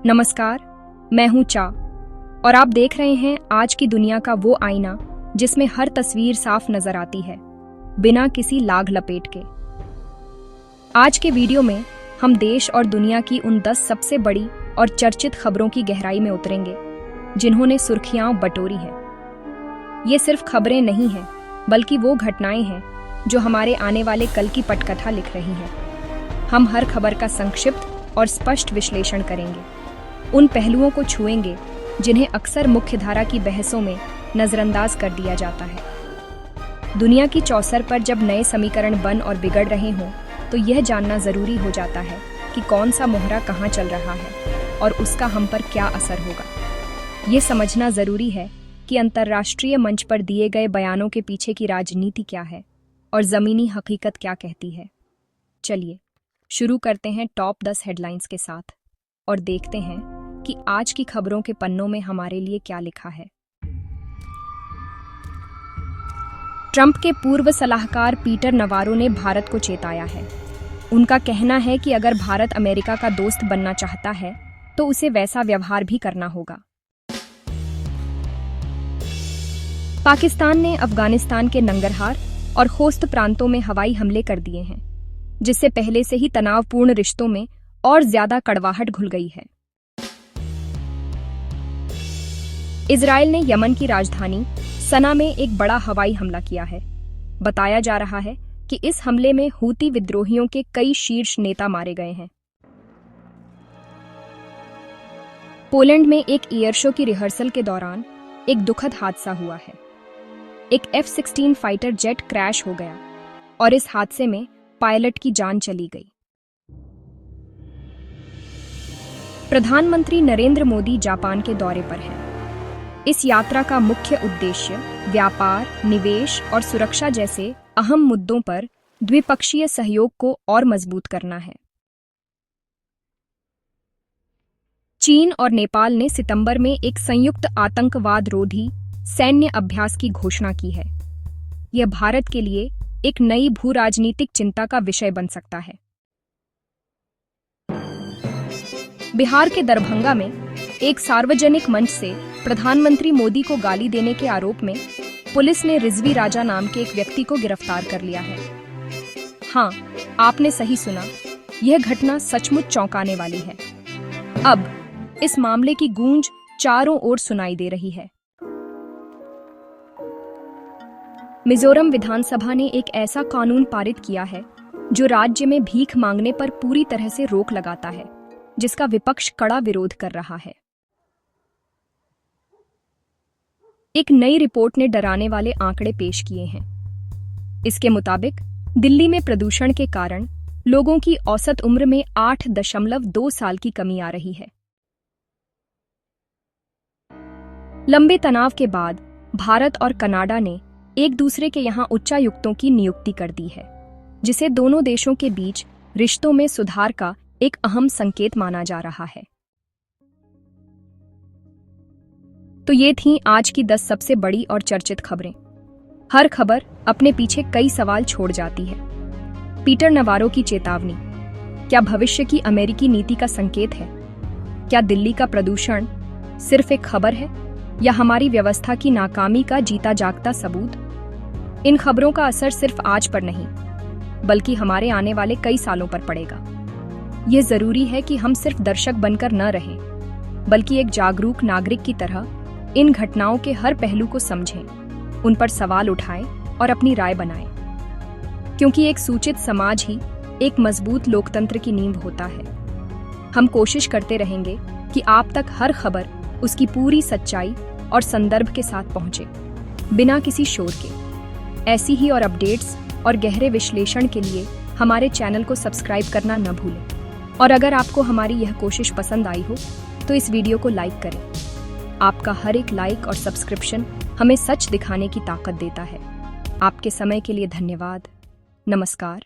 नमस्कार, मैं हूं चा और आप देख रहे हैं आज की दुनिया का वो आईना जिसमें हर तस्वीर साफ नजर आती है, बिना किसी लाग लपेट के। आज के वीडियो में हम देश और दुनिया की उन 10 सबसे बड़ी और चर्चित खबरों की गहराई में उतरेंगे, जिन्होंने सुर्खियां बटोरी हैं। ये सिर्फ खबरें नहीं हैं, बल्कि वो घटनाएं हैं जो हमारे आने वाले कल की पटकथा लिख रही हैं। हम हर खबर का संक्षिप्त और स्पष्ट विश्लेषण करेंगे, उन पहलुओं को छुएंगे जिन्हें अक्सर मुख्यधारा की बहसों में नजरअंदाज कर दिया जाता है। दुनिया की चौसर पर जब नए समीकरण बन और बिगड़ रहे हों, तो यह जानना जरूरी हो जाता है कि कौन सा मोहरा कहाँ चल रहा है और उसका हम पर क्या असर होगा। ये समझना जरूरी है कि अंतर्राष्ट्रीय मंच पर दिए गए बयानों के पीछे की राजनीति क्या है और जमीनी हकीकत क्या कहती है। चलिए शुरू करते हैं टॉप 10 हेडलाइंस के साथ और देखते हैं कि आज की खबरों के पन्नों में हमारे लिए क्या लिखा है। ट्रंप के पूर्व सलाहकार पीटर नवारो ने भारत को चेताया है। उनका कहना है कि अगर भारत अमेरिका का दोस्त बनना चाहता है तो उसे वैसा व्यवहार भी करना होगा। पाकिस्तान ने अफगानिस्तान के नंगरहार और खोस्त प्रांतों में हवाई हमले कर दिए हैं, जिससे पहले से ही तनावपूर्ण रिश्तों में और ज्यादा कड़वाहट घुल गई है। इजरायल ने यमन की राजधानी सना में एक बड़ा हवाई हमला किया है। बताया जा रहा है कि इस हमले में हूती विद्रोहियों के कई शीर्ष नेता मारे गए हैं। पोलैंड में एक एयर शो की रिहर्सल के दौरान एक दुखद हादसा हुआ है। एक F-16 फाइटर जेट क्रैश हो गया और इस हादसे में पायलट की जान चली गई। प्रधानमंत्री नरेंद्र मोदी जापान के दौरे पर हैं। इस यात्रा का मुख्य उद्देश्य व्यापार, निवेश और सुरक्षा जैसे अहम मुद्दों पर द्विपक्षीय सहयोग को और मजबूत करना है। चीन और नेपाल ने सितंबर में एक संयुक्त आतंकवाद रोधी सैन्य अभ्यास की घोषणा की है। यह भारत के लिए एक नई भू राजनीतिक चिंता का विषय बन सकता है। बिहार के दरभंगा में एक सार्वजनिक मंच से प्रधानमंत्री मोदी को गाली देने के आरोप में पुलिस ने रिजवी राजा नाम के एक व्यक्ति को गिरफ्तार कर लिया है। हाँ, आपने सही सुना, यह घटना सचमुच चौंकाने वाली है। अब इस मामले की गूंज चारों ओर सुनाई दे रही है। मिजोरम विधानसभा ने एक ऐसा कानून पारित किया है जो राज्य में भीख मांगने पर पूरी तरह से रोक लगाता है, जिसका विपक्ष कड़ा विरोध कर रहा है। एक नई रिपोर्ट ने डराने वाले आंकड़े पेश किए हैं। इसके मुताबिक दिल्ली में प्रदूषण के कारण लोगों की औसत उम्र में 8.2 साल की कमी आ रही है। लंबे तनाव के बाद भारत और कनाडा ने एक दूसरे के यहां उच्चायुक्तों की नियुक्ति कर दी है, जिसे दोनों देशों के बीच रिश्तों में सुधार का एक अहम संकेत माना जा रहा है। तो ये थीं आज की 10 सबसे बड़ी और चर्चित खबरें। हर खबर अपने पीछे कई सवाल छोड़ जाती है। पीटर नवारो की चेतावनी क्या भविष्य की अमेरिकी नीति का संकेत है? क्या दिल्ली का प्रदूषण सिर्फ एक खबर है या हमारी व्यवस्था की नाकामी का जीता जागता सबूत? इन खबरों का असर सिर्फ आज पर नहीं, बल्कि हमारे आने वाले कई सालों पर पड़ेगा। यह जरूरी है कि हम सिर्फ दर्शक बनकर न रहें, बल्कि एक जागरूक नागरिक की तरह इन घटनाओं के हर पहलू को समझें, उन पर सवाल उठाएं और अपनी राय बनाएं। क्योंकि एक सूचित समाज ही एक मजबूत लोकतंत्र की नींव होता है। हम कोशिश करते रहेंगे कि आप तक हर खबर उसकी पूरी सच्चाई और संदर्भ के साथ पहुंचे, बिना किसी शोर के। ऐसी ही और अपडेट्स और गहरे विश्लेषण के लिए हमारे चैनल को सब्सक्राइब करना न भूलें। और अगर आपको हमारी यह कोशिश पसंद आई हो तो इस वीडियो को लाइक करें। आपका हर एक लाइक और सब्सक्रिप्शन हमें सच दिखाने की ताकत देता है। आपके समय के लिए धन्यवाद। नमस्कार।